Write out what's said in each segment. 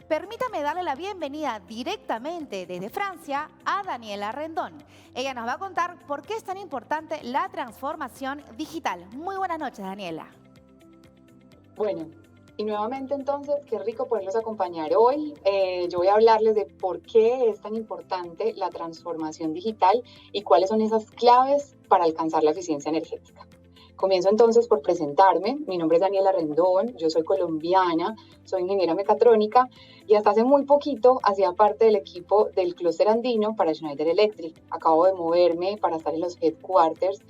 Permítame darle la bienvenida directamente desde Francia a Daniela Rendón. Ella nos va a contar por qué es tan importante la transformación digital. Muy buenas noches, Daniela. Bueno, y nuevamente entonces, qué rico poderlos acompañar hoy. Yo voy a hablarles de por qué es tan importante la transformación digital y cuáles son esas claves para alcanzar la eficiencia energética. Comienzo entonces por presentarme. Mi nombre es Daniela Rendón, yo soy colombiana, soy ingeniera mecatrónica y hasta hace muy poquito hacía parte del equipo del clúster andino para Schneider Electric. Acabo de moverme para estar en los headquarters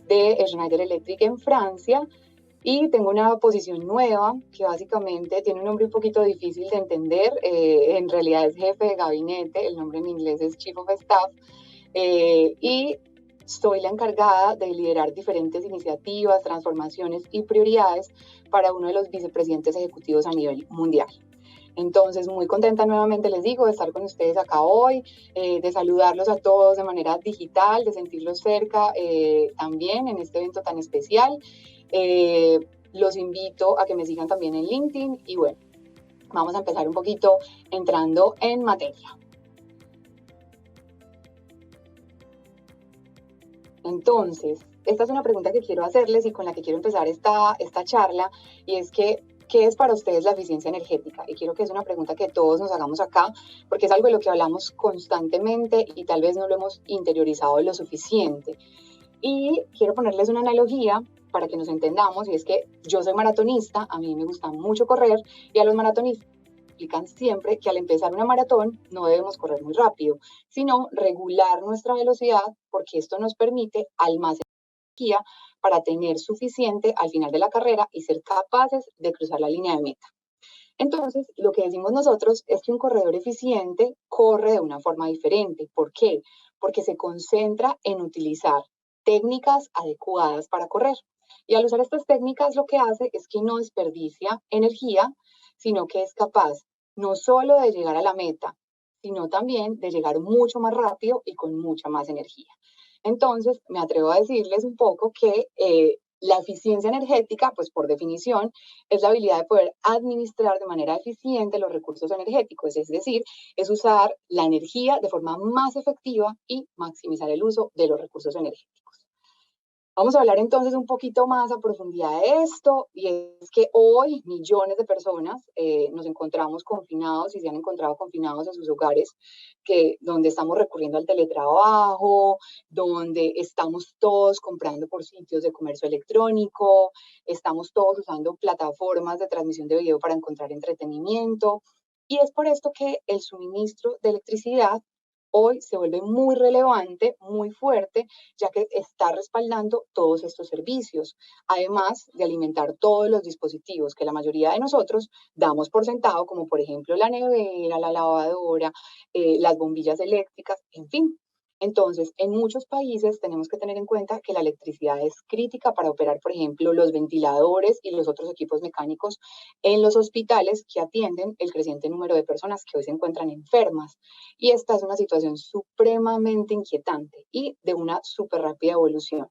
de Schneider Electric en Francia. Y tengo una posición nueva que básicamente tiene un nombre un poquito difícil de entender. En realidad es jefe de gabinete, el nombre en inglés es Chief of Staff. Y soy la encargada de liderar diferentes iniciativas, transformaciones y prioridades para uno de los vicepresidentes ejecutivos a nivel mundial. Entonces, muy contenta nuevamente, les digo, de estar con ustedes acá hoy, de saludarlos a todos de manera digital, de sentirlos cerca también en este evento tan especial. Los invito a que me sigan también en LinkedIn y bueno, vamos a empezar un poquito entrando en materia. Entonces, esta es una pregunta que quiero hacerles y con la que quiero empezar esta charla, y es que, ¿qué es para ustedes la eficiencia energética? Y quiero que es una pregunta que todos nos hagamos acá, porque es algo de lo que hablamos constantemente y tal vez no lo hemos interiorizado lo suficiente. Y quiero ponerles una analogía para que nos entendamos, y es que yo soy maratonista, a mí me gusta mucho correr, y a los maratonistas explican siempre que al empezar una maratón no debemos correr muy rápido, sino regular nuestra velocidad, porque esto nos permite almacenar energía para tener suficiente al final de la carrera y ser capaces de cruzar la línea de meta. Entonces, lo que decimos nosotros es que un corredor eficiente corre de una forma diferente. ¿Por qué? Porque se concentra en utilizar técnicas adecuadas para correr. Y al usar estas técnicas lo que hace es que no desperdicia energía, sino que es capaz no solo de llegar a la meta, sino también de llegar mucho más rápido y con mucha más energía. Entonces, me atrevo a decirles un poco que la eficiencia energética, pues por definición, es la habilidad de poder administrar de manera eficiente los recursos energéticos, es decir, es usar la energía de forma más efectiva y maximizar el uso de los recursos energéticos. Vamos a hablar entonces un poquito más a profundidad de esto, y es que hoy millones de personas nos encontramos confinados y se han encontrado confinados en sus hogares, donde estamos recurriendo al teletrabajo, donde estamos todos comprando por sitios de comercio electrónico, estamos todos usando plataformas de transmisión de video para encontrar entretenimiento, y es por esto que el suministro de electricidad hoy se vuelve muy relevante, muy fuerte, ya que está respaldando todos estos servicios, además de alimentar todos los dispositivos que la mayoría de nosotros damos por sentado, como por ejemplo la nevera, la lavadora, las bombillas eléctricas, en fin. Entonces, en muchos países tenemos que tener en cuenta que la electricidad es crítica para operar, por ejemplo, los ventiladores y los otros equipos mecánicos en los hospitales que atienden el creciente número de personas que hoy se encuentran enfermas. Y esta es una situación supremamente inquietante y de una súper rápida evolución.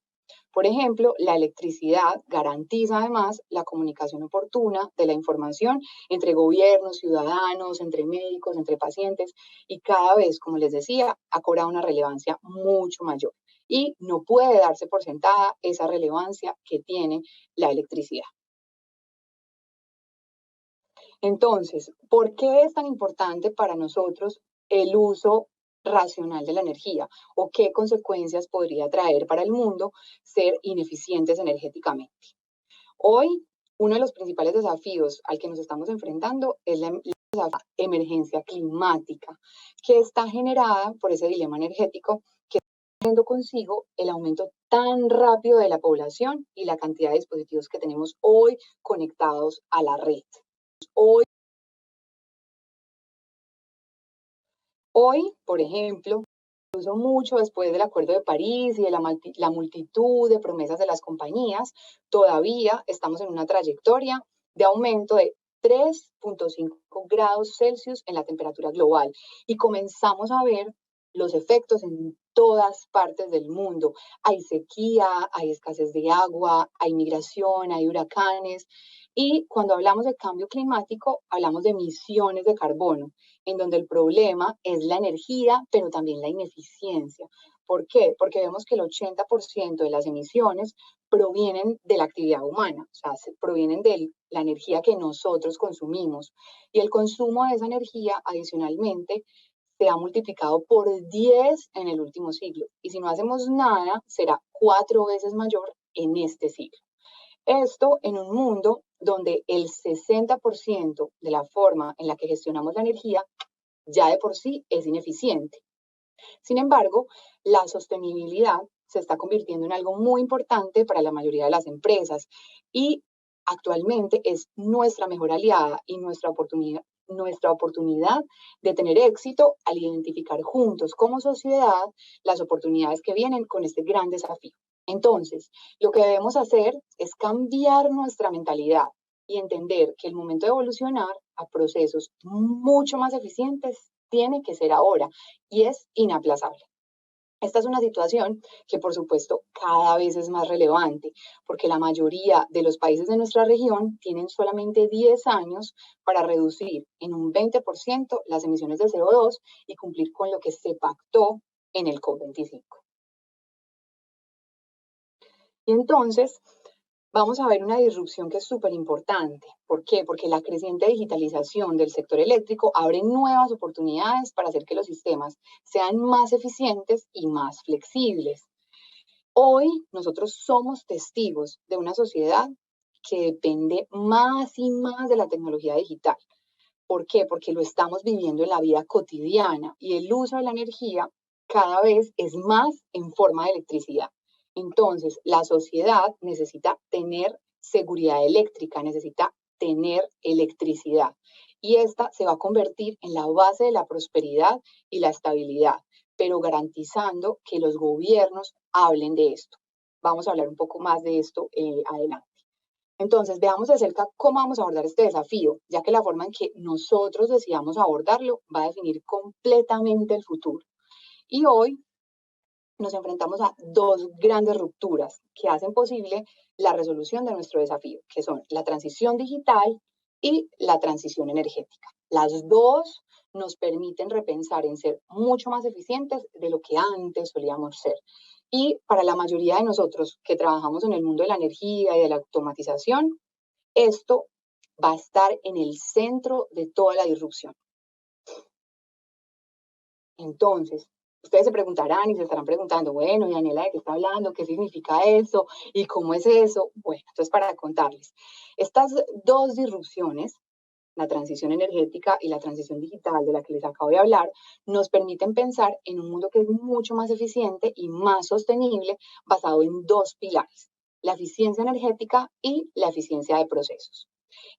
Por ejemplo, la electricidad garantiza además la comunicación oportuna de la información entre gobiernos, ciudadanos, entre médicos, entre pacientes, y cada vez, como les decía, ha cobrado una relevancia mucho mayor. Y no puede darse por sentada esa relevancia que tiene la electricidad. Entonces, ¿por qué es tan importante para nosotros el uso racional de la energía? ¿O qué consecuencias podría traer para el mundo ser ineficientes energéticamente? Hoy, uno de los principales desafíos al que nos estamos enfrentando es la emergencia climática, que está generada por ese dilema energético que está trayendo consigo el aumento tan rápido de la población y la cantidad de dispositivos que tenemos hoy conectados a la red. Hoy, por ejemplo, incluso mucho después del Acuerdo de París y de la multitud de promesas de las compañías, todavía estamos en una trayectoria de aumento de 3,5 grados Celsius en la temperatura global, y comenzamos a ver los efectos en todas partes del mundo. Hay sequía, hay escasez de agua, hay migración, hay huracanes, Y cuando hablamos de cambio climático, hablamos de emisiones de carbono, en donde el problema es la energía, pero también la ineficiencia. ¿Por qué? Porque vemos que el 80% de las emisiones provienen de la actividad humana, o sea, provienen de la energía que nosotros consumimos. Y el consumo de esa energía, adicionalmente, se ha multiplicado por 10 en el último siglo. Y si no hacemos nada, será 4 veces mayor en este siglo. Esto en un mundo donde el 60% de la forma en la que gestionamos la energía ya de por sí es ineficiente. Sin embargo, la sostenibilidad se está convirtiendo en algo muy importante para la mayoría de las empresas y actualmente es nuestra mejor aliada y nuestra oportunidad de tener éxito al identificar juntos como sociedad las oportunidades que vienen con este gran desafío. Entonces, lo que debemos hacer es cambiar nuestra mentalidad y entender que el momento de evolucionar a procesos mucho más eficientes tiene que ser ahora y es inaplazable. Esta es una situación que, por supuesto, cada vez es más relevante, porque la mayoría de los países de nuestra región tienen solamente 10 años para reducir en un 20% las emisiones de CO2 y cumplir con lo que se pactó en el COP25. Y entonces, vamos a ver una disrupción que es súper importante. ¿Por qué? Porque la creciente digitalización del sector eléctrico abre nuevas oportunidades para hacer que los sistemas sean más eficientes y más flexibles. Hoy nosotros somos testigos de una sociedad que depende más y más de la tecnología digital. ¿Por qué? Porque lo estamos viviendo en la vida cotidiana y el uso de la energía cada vez es más en forma de electricidad. Entonces, la sociedad necesita tener seguridad eléctrica, necesita tener electricidad. Y esta se va a convertir en la base de la prosperidad y la estabilidad, pero garantizando que los gobiernos hablen de esto. Vamos a hablar un poco más de esto adelante. Entonces, veamos de cerca cómo vamos a abordar este desafío, ya que la forma en que nosotros decidamos abordarlo va a definir completamente el futuro. Y hoy nos enfrentamos a dos grandes rupturas que hacen posible la resolución de nuestro desafío, que son la transición digital y la transición energética. Las dos nos permiten repensar en ser mucho más eficientes de lo que antes solíamos ser. Y para la mayoría de nosotros que trabajamos en el mundo de la energía y de la automatización, esto va a estar en el centro de toda la disrupción. Entonces, ustedes se preguntarán y se estarán preguntando, bueno, Daniela, ¿de qué está hablando? ¿Qué significa eso? ¿Y cómo es eso? Bueno, entonces para contarles, estas dos disrupciones, la transición energética y la transición digital de la que les acabo de hablar, nos permiten pensar en un mundo que es mucho más eficiente y más sostenible, basado en dos pilares, la eficiencia energética y la eficiencia de procesos.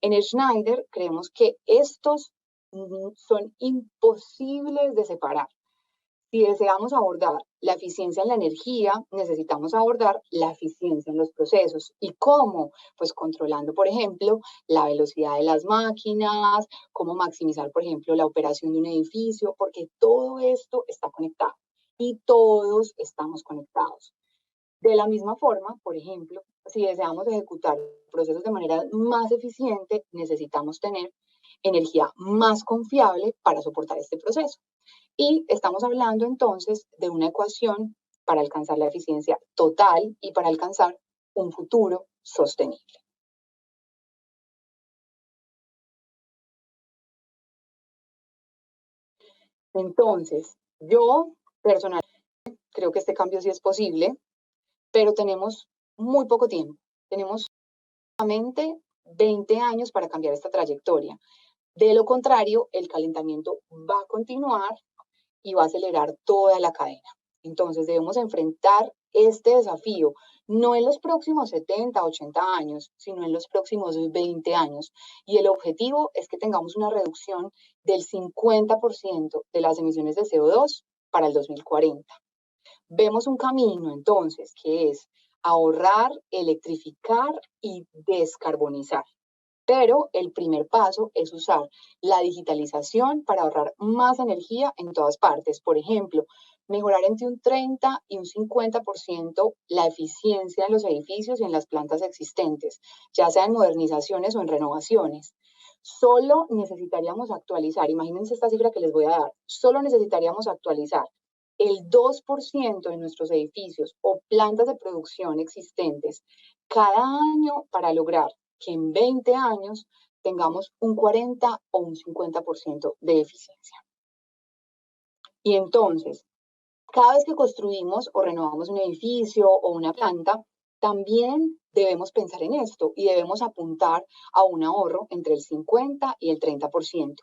En Schneider creemos que estos son imposibles de separar. Si deseamos abordar la eficiencia en la energía, necesitamos abordar la eficiencia en los procesos. ¿Y cómo? Pues controlando, por ejemplo, la velocidad de las máquinas, cómo maximizar, por ejemplo, la operación de un edificio, porque todo esto está conectado y todos estamos conectados. De la misma forma, por ejemplo, si deseamos ejecutar procesos de manera más eficiente, necesitamos tener energía más confiable para soportar este proceso. Y estamos hablando entonces de una ecuación para alcanzar la eficiencia total y para alcanzar un futuro sostenible. Entonces, yo personalmente creo que este cambio sí es posible, pero tenemos muy poco tiempo. Tenemos solamente 20 años para cambiar esta trayectoria. De lo contrario, el calentamiento va a continuar y va a acelerar toda la cadena. Entonces debemos enfrentar este desafío no en los próximos 70, 80 años, sino en los próximos 20 años. Y el objetivo es que tengamos una reducción del 50% de las emisiones de CO2 para el 2040. Vemos un camino entonces que es ahorrar, electrificar y descarbonizar. Pero el primer paso es usar la digitalización para ahorrar más energía en todas partes. Por ejemplo, mejorar entre un 30 y un 50% la eficiencia en los edificios y en las plantas existentes, ya sea en modernizaciones o en renovaciones. Solo necesitaríamos actualizar, imagínense esta cifra que les voy a dar, solo necesitaríamos actualizar el 2% de nuestros edificios o plantas de producción existentes cada año para lograr que en 20 años tengamos un 40 o un 50% de eficiencia. Y entonces, cada vez que construimos o renovamos un edificio o una planta, también debemos pensar en esto y debemos apuntar a un ahorro entre el 50 y el 30%.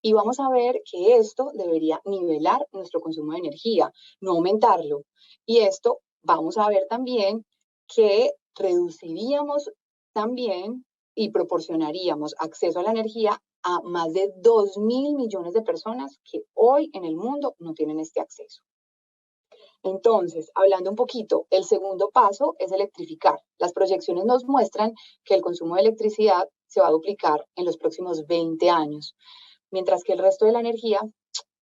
Y vamos a ver que esto debería nivelar nuestro consumo de energía, no aumentarlo. Y esto vamos a ver también que reduciríamos también y proporcionaríamos acceso a la energía a más de 2.000 millones de personas que hoy en el mundo no tienen este acceso. Entonces, hablando un poquito, el segundo paso es electrificar. Las proyecciones nos muestran que el consumo de electricidad se va a duplicar en los próximos 20 años, mientras que el resto de la energía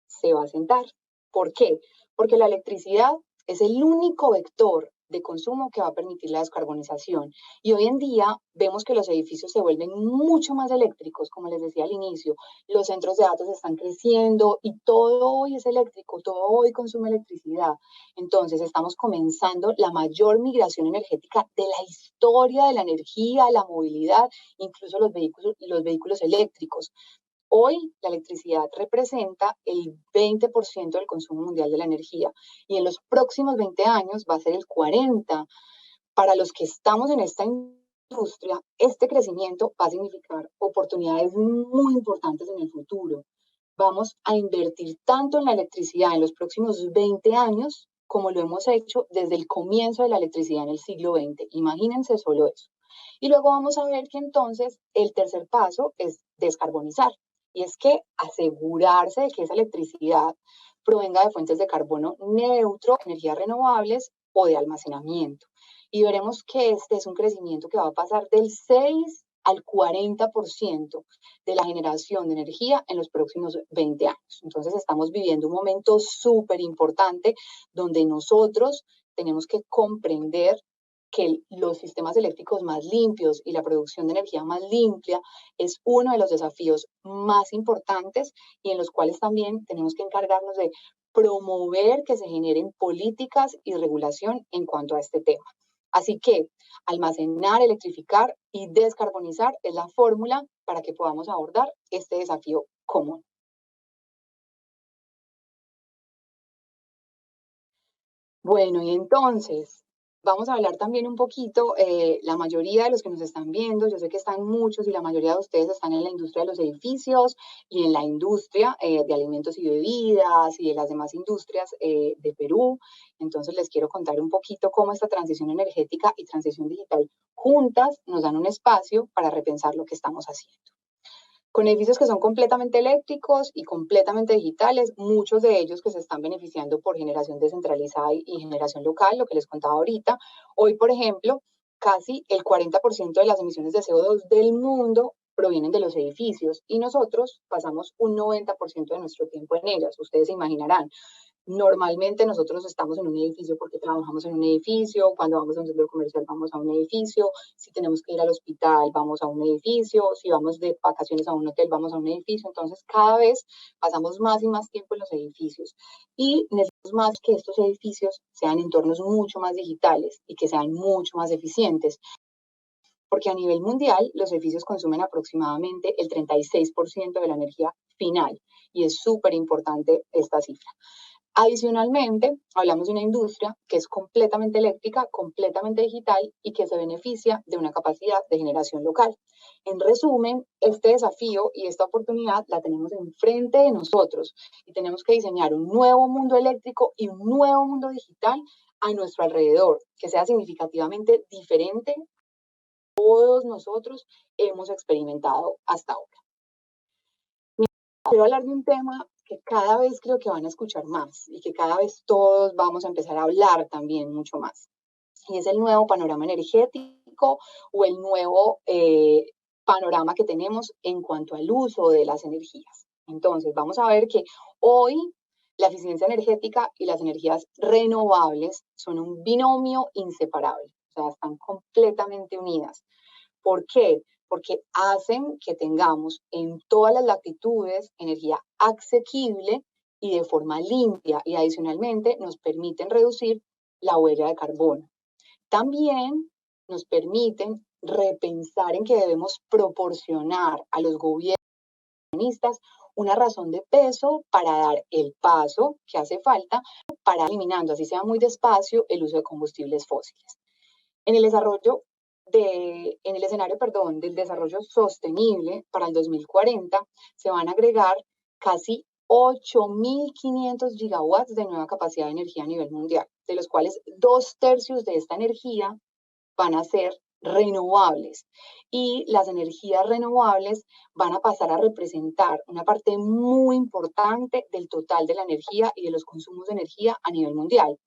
se va a sentar. ¿Por qué? Porque la electricidad es el único vector de consumo que va a permitir la descarbonización. Y hoy en día vemos que los edificios se vuelven mucho más eléctricos, como les decía al inicio. Los centros de datos están creciendo y todo hoy es eléctrico, todo hoy consume electricidad. Entonces estamos comenzando la mayor migración energética de la historia de la energía, la movilidad, incluso los vehículos eléctricos. Hoy la electricidad representa el 20% del consumo mundial de la energía y en los próximos 20 años va a ser el 40%. Para los que estamos en esta industria, este crecimiento va a significar oportunidades muy importantes en el futuro. Vamos a invertir tanto en la electricidad en los próximos 20 años como lo hemos hecho desde el comienzo de la electricidad en el siglo XX. Imagínense solo eso. Y luego vamos a ver que entonces el tercer paso es descarbonizar. Y es que asegurarse de que esa electricidad provenga de fuentes de carbono neutro, energías renovables o de almacenamiento. Y veremos que este es un crecimiento que va a pasar del 6 al 40% de la generación de energía en los próximos 20 años. Entonces estamos viviendo un momento súper importante donde nosotros tenemos que comprender que los sistemas eléctricos más limpios y la producción de energía más limpia es uno de los desafíos más importantes y en los cuales también tenemos que encargarnos de promover que se generen políticas y regulación en cuanto a este tema. Así que almacenar, electrificar y descarbonizar es la fórmula para que podamos abordar este desafío común. Bueno, y entonces vamos a hablar también un poquito, la mayoría de los que nos están viendo, yo sé que están muchos y la mayoría de ustedes están en la industria de los edificios y en la industria de alimentos y bebidas y de las demás industrias de Perú. Entonces les quiero contar un poquito cómo esta transición energética y transición digital juntas nos dan un espacio para repensar lo que estamos haciendo con edificios que son completamente eléctricos y completamente digitales, muchos de ellos que se están beneficiando por generación descentralizada y generación local, lo que les contaba ahorita. Hoy, por ejemplo, casi el 40% de las emisiones de CO2 del mundo provienen de los edificios y nosotros pasamos un 90% de nuestro tiempo en ellas. Ustedes se imaginarán, normalmente nosotros estamos en un edificio porque trabajamos en un edificio, cuando vamos a un centro comercial vamos a un edificio, si tenemos que ir al hospital vamos a un edificio, si vamos de vacaciones a un hotel vamos a un edificio, entonces cada vez pasamos más y más tiempo en los edificios y necesitamos más que estos edificios sean entornos mucho más digitales y que sean mucho más eficientes, porque a nivel mundial los edificios consumen aproximadamente el 36% de la energía final y es súper importante esta cifra. Adicionalmente, hablamos de una industria que es completamente eléctrica, completamente digital y que se beneficia de una capacidad de generación local. En resumen, este desafío y esta oportunidad la tenemos enfrente de nosotros y tenemos que diseñar un nuevo mundo eléctrico y un nuevo mundo digital a nuestro alrededor, que sea significativamente diferente a todos nosotros hemos experimentado hasta ahora. Quiero hablar de un tema que cada vez creo que van a escuchar más y que cada vez todos vamos a empezar a hablar también mucho más. Y es el nuevo panorama energético o el nuevo panorama que tenemos en cuanto al uso de las energías. Entonces, vamos a ver que hoy la eficiencia energética y las energías renovables son un binomio inseparable, o sea, están completamente unidas. ¿Por qué? Porque hacen que tengamos en todas las latitudes energía asequible y de forma limpia, y adicionalmente nos permiten reducir la huella de carbono. También nos permiten repensar en que debemos proporcionar a los gobiernos una razón de peso para dar el paso que hace falta para eliminando, así sea muy despacio, el uso de combustibles fósiles. En el desarrollo en el escenario, del desarrollo sostenible para el 2040 se van a agregar casi 8.500 gigawatts de nueva capacidad de energía a nivel mundial, de los cuales 2/3 de esta energía van a ser renovables, y las energías renovables van a pasar a representar una parte muy importante del total de la energía y de los consumos de energía a nivel mundial.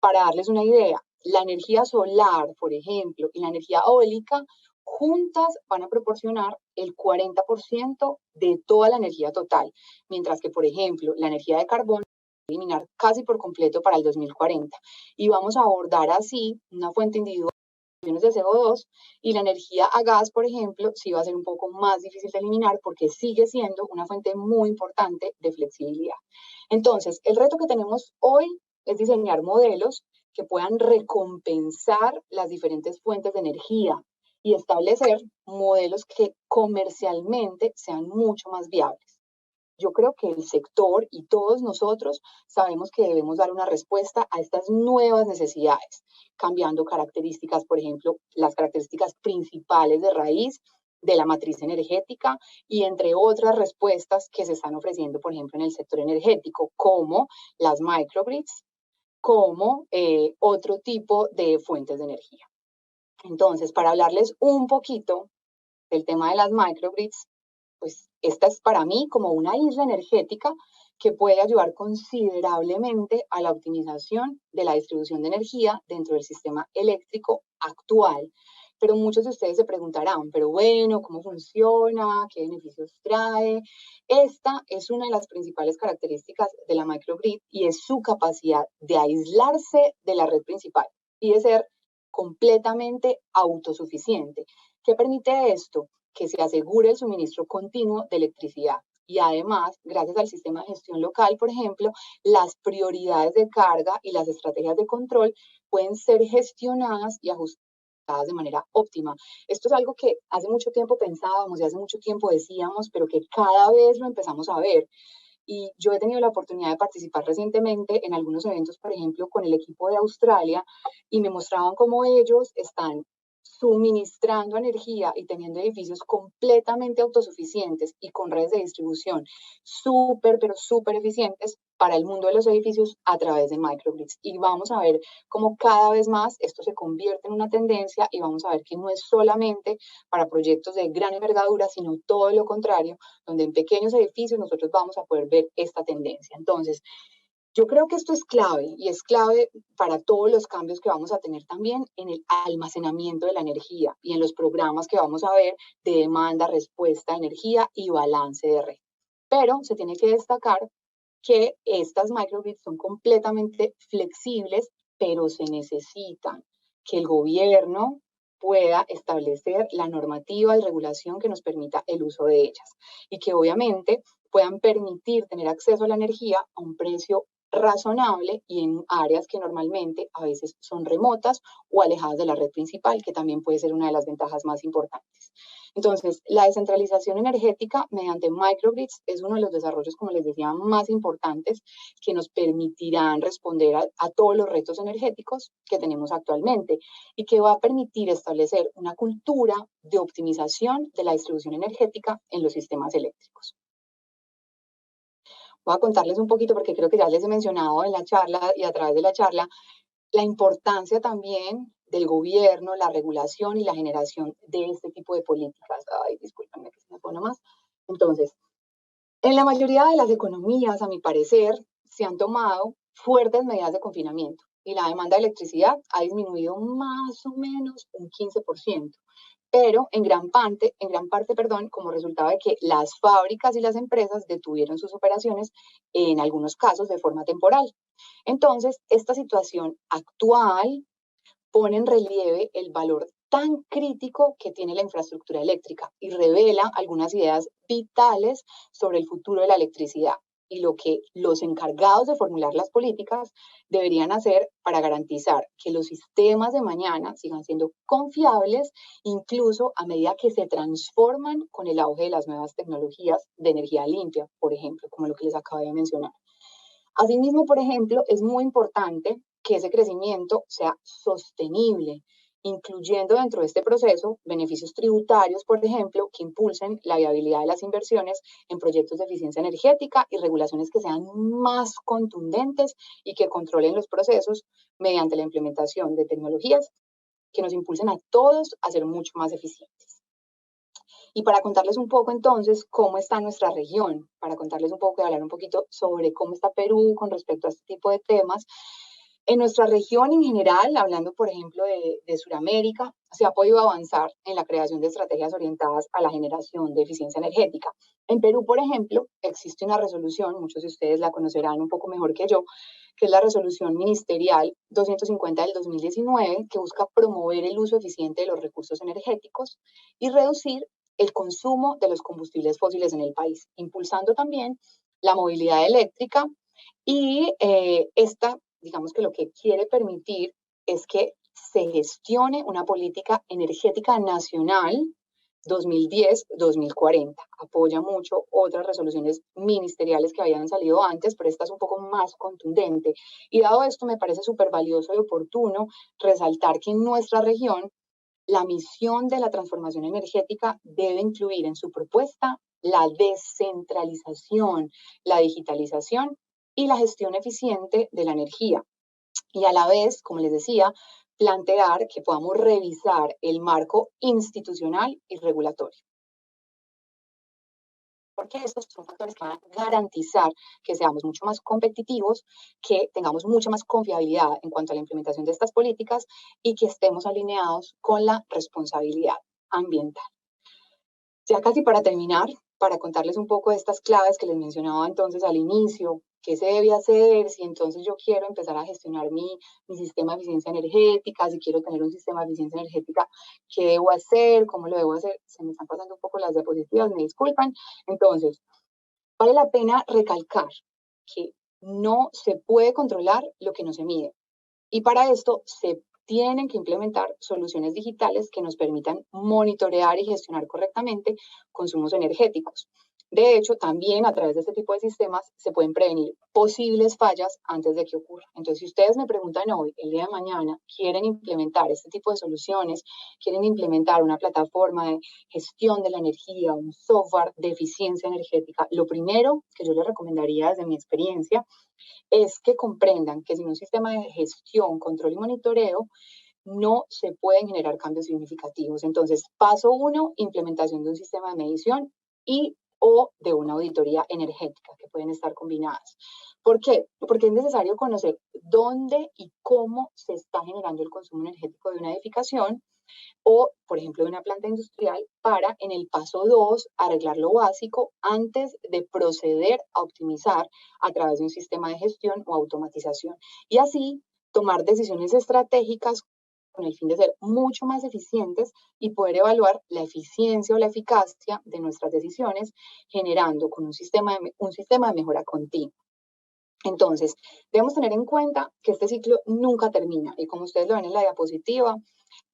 Para darles una idea, la energía solar, por ejemplo, y la energía eólica juntas van a proporcionar el 40% de toda la energía total, mientras que, por ejemplo, la energía de carbón va a eliminar casi por completo para el 2040. Y vamos a abordar así una fuente individual de CO2, y la energía a gas, por ejemplo, sí va a ser un poco más difícil de eliminar porque sigue siendo una fuente muy importante de flexibilidad. Entonces, el reto que tenemos hoy es diseñar modelos que puedan recompensar las diferentes fuentes de energía y establecer modelos que comercialmente sean mucho más viables. Yo creo que el sector y todos nosotros sabemos que debemos dar una respuesta a estas nuevas necesidades, cambiando características, por ejemplo, las características principales de raíz de la matriz energética, y entre otras respuestas que se están ofreciendo, por ejemplo, en el sector energético, como las microgrids, como otro tipo de fuentes de energía. Entonces, para hablarles un poquito del tema de las microgrids, pues esta es para mí como una isla energética que puede ayudar considerablemente a la optimización de la distribución de energía dentro del sistema eléctrico actual. Pero muchos de ustedes se preguntarán, pero bueno, ¿cómo funciona? ¿Qué beneficios trae? Esta es una de las principales características de la microgrid, y es su capacidad de aislarse de la red principal y de ser completamente autosuficiente. ¿Qué permite esto? Que se asegure el suministro continuo de electricidad. Y además, gracias al sistema de gestión local, por ejemplo, las prioridades de carga y las estrategias de control pueden ser gestionadas y ajustadas de manera óptima. Esto es algo que hace mucho tiempo pensábamos y hace mucho tiempo decíamos, pero que cada vez lo empezamos a ver. Y yo he tenido la oportunidad de participar recientemente en algunos eventos, por ejemplo, con el equipo de Australia, y me mostraban cómo ellos están suministrando energía y teniendo edificios completamente autosuficientes y con redes de distribución súper, pero súper eficientes para el mundo de los edificios a través de microgrids. Y vamos a ver cómo cada vez más esto se convierte en una tendencia, y vamos a ver que no es solamente para proyectos de gran envergadura, sino todo lo contrario, donde en pequeños edificios nosotros vamos a poder ver esta tendencia. Entonces, yo creo que esto es clave, y es clave para todos los cambios que vamos a tener también en el almacenamiento de la energía y en los programas que vamos a ver de demanda, respuesta de energía y balance de red. Pero se tiene que destacar que estas microgrids son completamente flexibles, pero se necesitan que el gobierno pueda establecer la normativa y regulación que nos permita el uso de ellas, y que obviamente puedan permitir tener acceso a la energía a un precio razonable y en áreas que normalmente a veces son remotas o alejadas de la red principal, que también puede ser una de las ventajas más importantes. Entonces, la descentralización energética mediante microgrids es uno de los desarrollos, como les decía, más importantes, que nos permitirán responder a todos los retos energéticos que tenemos actualmente, y que va a permitir establecer una cultura de optimización de la distribución energética en los sistemas eléctricos. Voy a contarles un poquito, porque creo que ya les he mencionado en la charla y a través de la charla, la importancia también del gobierno, la regulación y la generación de este tipo de políticas. Ay, discúlpenme que se me pone más. Entonces, en la mayoría de las economías, a mi parecer, se han tomado fuertes medidas de confinamiento, y la demanda de electricidad ha disminuido más o menos un 15%. pero en gran parte, como resultado de que las fábricas y las empresas detuvieron sus operaciones, en algunos casos de forma temporal. Entonces, esta situación actual pone en relieve el valor tan crítico que tiene la infraestructura eléctrica y revela algunas ideas vitales sobre el futuro de la electricidad y lo que los encargados de formular las políticas deberían hacer para garantizar que los sistemas de mañana sigan siendo confiables, incluso a medida que se transforman con el auge de las nuevas tecnologías de energía limpia, por ejemplo, como lo que les acabo de mencionar. Asimismo, por ejemplo, es muy importante que ese crecimiento sea sostenible, incluyendo dentro de este proceso beneficios tributarios, por ejemplo, que impulsen la viabilidad de las inversiones en proyectos de eficiencia energética y regulaciones que sean más contundentes y que controlen los procesos mediante la implementación de tecnologías que nos impulsen a todos a ser mucho más eficientes. Y para contarles un poco entonces cómo está nuestra región, para contarles un poco y hablar un poquito sobre cómo está Perú con respecto a este tipo de temas, en nuestra región en general, hablando por ejemplo de Sudamérica, se ha podido avanzar en la creación de estrategias orientadas a la generación de eficiencia energética. En Perú, por ejemplo, existe una resolución, muchos de ustedes la conocerán un poco mejor que yo, que es la resolución ministerial 250 del 2019, que busca promover el uso eficiente de los recursos energéticos y reducir el consumo de los combustibles fósiles en el país, impulsando también la movilidad eléctrica y digamos que lo que quiere permitir es que se gestione una política energética nacional 2010-2040. Apoya mucho otras resoluciones ministeriales que habían salido antes, pero esta es un poco más contundente. Y dado esto, me parece súper valioso y oportuno resaltar que en nuestra región la misión de la transformación energética debe incluir en su propuesta la descentralización, la digitalización y la gestión eficiente de la energía. Y a la vez, como les decía, plantear que podamos revisar el marco institucional y regulatorio. Porque estos son factores que van a garantizar que seamos mucho más competitivos, que tengamos mucha más confiabilidad en cuanto a la implementación de estas políticas y que estemos alineados con la responsabilidad ambiental. Ya casi para terminar, para contarles un poco de estas claves que les mencionaba entonces al inicio, qué se debe hacer si entonces yo quiero empezar a gestionar mi sistema de eficiencia energética, si quiero tener un sistema de eficiencia energética, qué debo hacer, cómo lo debo hacer. Se me están pasando un poco las diapositivas, me disculpan. Entonces, vale la pena recalcar que no se puede controlar lo que no se mide. Y para esto se tienen que implementar soluciones digitales que nos permitan monitorear y gestionar correctamente consumos energéticos. De hecho, también a través de este tipo de sistemas se pueden prevenir posibles fallas antes de que ocurra. Entonces, si ustedes me preguntan hoy, el día de mañana, quieren implementar este tipo de soluciones, quieren implementar una plataforma de gestión de la energía, un software de eficiencia energética, lo primero que yo les recomendaría desde mi experiencia es que comprendan que sin un sistema de gestión, control y monitoreo no se pueden generar cambios significativos. Entonces, paso uno, implementación de un sistema de medición y o de una auditoría energética que pueden estar combinadas. ¿Por qué? Porque es necesario conocer dónde y cómo se está generando el consumo energético de una edificación o, por ejemplo, de una planta industrial para, en el paso 2, arreglar lo básico antes de proceder a optimizar a través de un sistema de gestión o automatización. Y así tomar decisiones estratégicas con el fin de ser mucho más eficientes y poder evaluar la eficiencia o la eficacia de nuestras decisiones, generando con un sistema de mejora continua. Entonces, debemos tener en cuenta que este ciclo nunca termina y como ustedes lo ven en la diapositiva,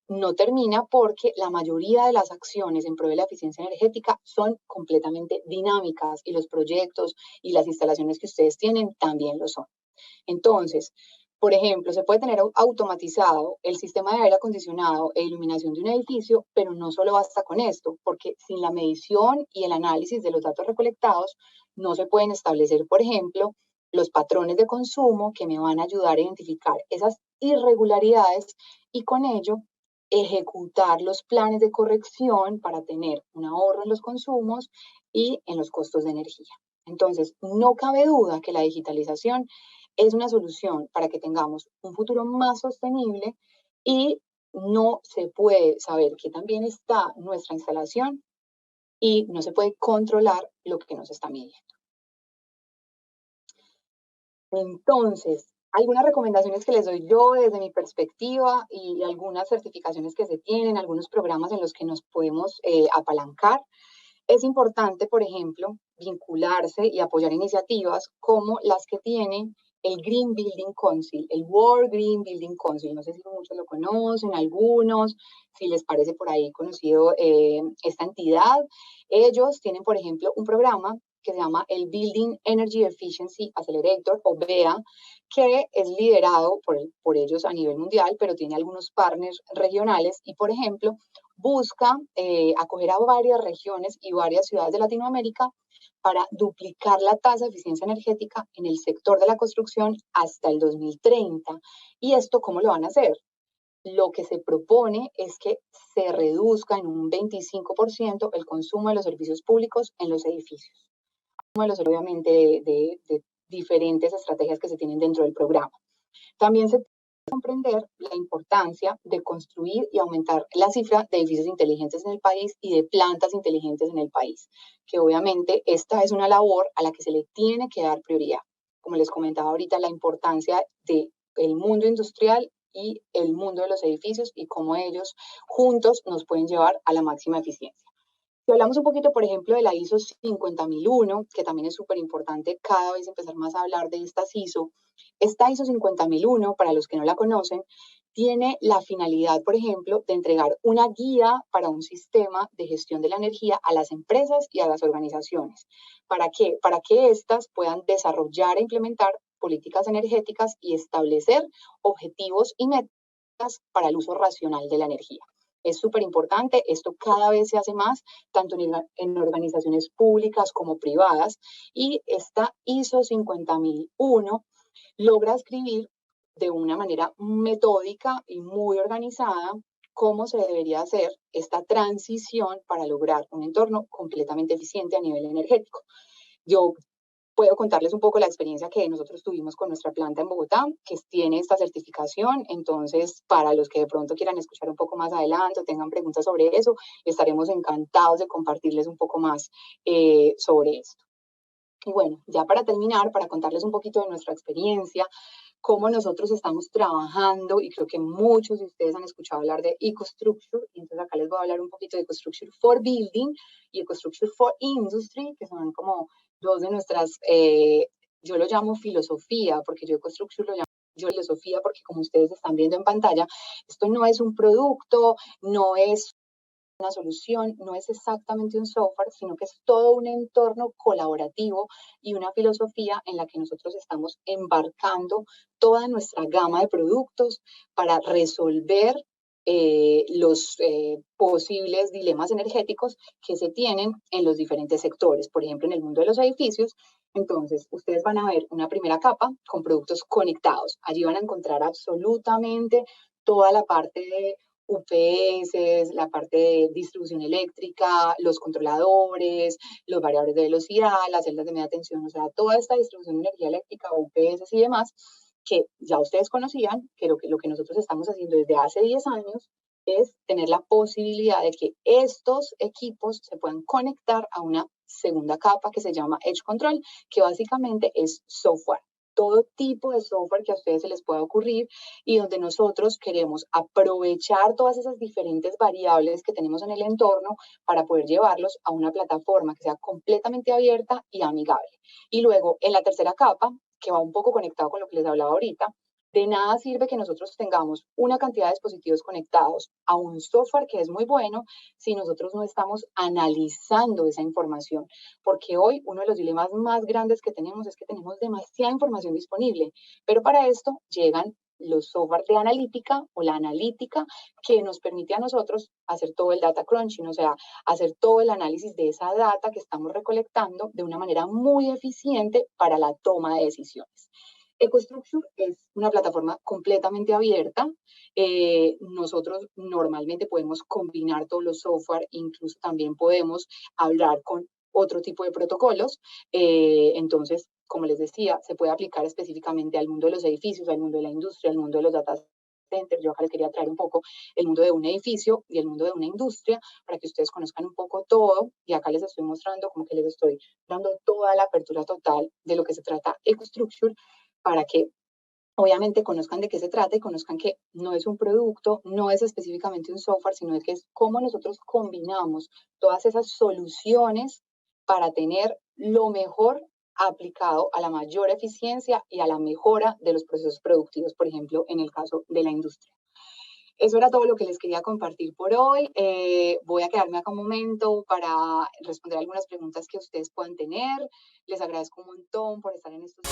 no termina porque la mayoría de las acciones en pro de la eficiencia energética son completamente dinámicas y los proyectos y las instalaciones que ustedes tienen también lo son. Entonces, por ejemplo, se puede tener automatizado el sistema de aire acondicionado e iluminación de un edificio, pero no solo basta con esto, porque sin la medición y el análisis de los datos recolectados, no se pueden establecer, por ejemplo, los patrones de consumo que me van a ayudar a identificar esas irregularidades y con ello ejecutar los planes de corrección para tener un ahorro en los consumos y en los costos de energía. Entonces, no cabe duda que la digitalización es una solución para que tengamos un futuro más sostenible y no se puede saber qué tan bien está nuestra instalación y no se puede controlar lo que nos está midiendo. Entonces, algunas recomendaciones que les doy yo desde mi perspectiva y algunas certificaciones que se tienen, algunos programas en los que nos podemos apalancar. Es importante, por ejemplo, vincularse y apoyar iniciativas como las que tienen el Green Building Council, el World Green Building Council. No sé si muchos lo conocen, algunos, si les parece por ahí conocido esta entidad. Ellos tienen, por ejemplo, un programa que se llama el Building Energy Efficiency Accelerator, o BEA, que es liderado por ellos a nivel mundial, pero tiene algunos partners regionales y, por ejemplo, busca acoger a varias regiones y varias ciudades de Latinoamérica para duplicar la tasa de eficiencia energética en el sector de la construcción hasta el 2030. ¿Y esto cómo lo van a hacer? Lo que se propone es que se reduzca en un 25% el consumo de los servicios públicos en los edificios. Obviamente, de diferentes estrategias que se tienen dentro del programa. También se comprender la importancia de construir y aumentar la cifra de edificios inteligentes en el país y de plantas inteligentes en el país, que obviamente esta es una labor a la que se le tiene que dar prioridad. Como les comentaba ahorita, la importancia del mundo industrial y el mundo de los edificios y cómo ellos juntos nos pueden llevar a la máxima eficiencia. Si hablamos un poquito, por ejemplo, de la ISO 50001, que también es súper importante cada vez empezar más a hablar de estas ISO, esta ISO 50001, para los que no la conocen, tiene la finalidad, por ejemplo, de entregar una guía para un sistema de gestión de la energía a las empresas y a las organizaciones. ¿Para qué? Para que éstas puedan desarrollar e implementar políticas energéticas y establecer objetivos y metas para el uso racional de la energía. Es súper importante, esto cada vez se hace más, tanto en organizaciones públicas como privadas, y esta ISO 50001 logra escribir de una manera metódica y muy organizada cómo se debería hacer esta transición para lograr un entorno completamente eficiente a nivel energético. Yo puedo contarles un poco la experiencia que nosotros tuvimos con nuestra planta en Bogotá, que tiene esta certificación. Entonces, para los que de pronto quieran escuchar un poco más adelante o tengan preguntas sobre eso, estaremos encantados de compartirles un poco más sobre esto. Y bueno, ya para terminar, para contarles un poquito de nuestra experiencia, cómo nosotros estamos trabajando, y creo que muchos de ustedes han escuchado hablar de EcoStruxure, y entonces acá les voy a hablar un poquito de EcoStruxure for Building y EcoStruxure for Industry, que son como dos de nuestras, yo lo llamo filosofía, porque yo EcoStruxure lo llamo filosofía, porque como ustedes están viendo en pantalla, esto no es un producto, no es una solución, no es exactamente un software, sino que es todo un entorno colaborativo y una filosofía en la que nosotros estamos embarcando toda nuestra gama de productos para resolver los posibles dilemas energéticos que se tienen en los diferentes sectores. Por ejemplo, en el mundo de los edificios, entonces ustedes van a ver una primera capa con productos conectados. Allí van a encontrar absolutamente toda la parte de UPS, la parte de distribución eléctrica, los controladores, los variadores de velocidad, las celdas de media tensión, o sea, toda esta distribución de energía eléctrica, UPS y demás, que ya ustedes conocían, que lo que nosotros estamos haciendo desde hace 10 años es tener la posibilidad de que estos equipos se puedan conectar a una segunda capa que se llama Edge Control, que básicamente es software. Todo tipo de software que a ustedes se les pueda ocurrir y donde nosotros queremos aprovechar todas esas diferentes variables que tenemos en el entorno para poder llevarlos a una plataforma que sea completamente abierta y amigable. Y luego, en la tercera capa, que va un poco conectado con lo que les hablaba ahorita, de nada sirve que nosotros tengamos una cantidad de dispositivos conectados a un software que es muy bueno si nosotros no estamos analizando esa información. Porque hoy uno de los dilemas más grandes que tenemos es que tenemos demasiada información disponible, pero para esto llegan los software de analítica o la analítica que nos permite a nosotros hacer todo el data crunching, o sea, hacer todo el análisis de esa data que estamos recolectando de una manera muy eficiente para la toma de decisiones. EcoStruxure es una plataforma completamente abierta. Nosotros normalmente podemos combinar todos los software, incluso también podemos hablar con otro tipo de protocolos. Entonces, como les decía, se puede aplicar específicamente al mundo de los edificios, al mundo de la industria, al mundo de los data center. Yo acá les quería traer un poco el mundo de un edificio y el mundo de una industria para que ustedes conozcan un poco todo. Y acá les estoy mostrando, como que les estoy dando toda la apertura total de lo que se trata EcoStruxure para que obviamente conozcan de qué se trata y conozcan que no es un producto, no es específicamente un software, sino que es cómo nosotros combinamos todas esas soluciones para tener lo mejor aplicado a la mayor eficiencia y a la mejora de los procesos productivos, por ejemplo, en el caso de la industria. Eso era todo lo que les quería compartir por hoy. Voy a quedarme acá un momento para responder algunas preguntas que ustedes puedan tener. Les agradezco un montón por estar en estos...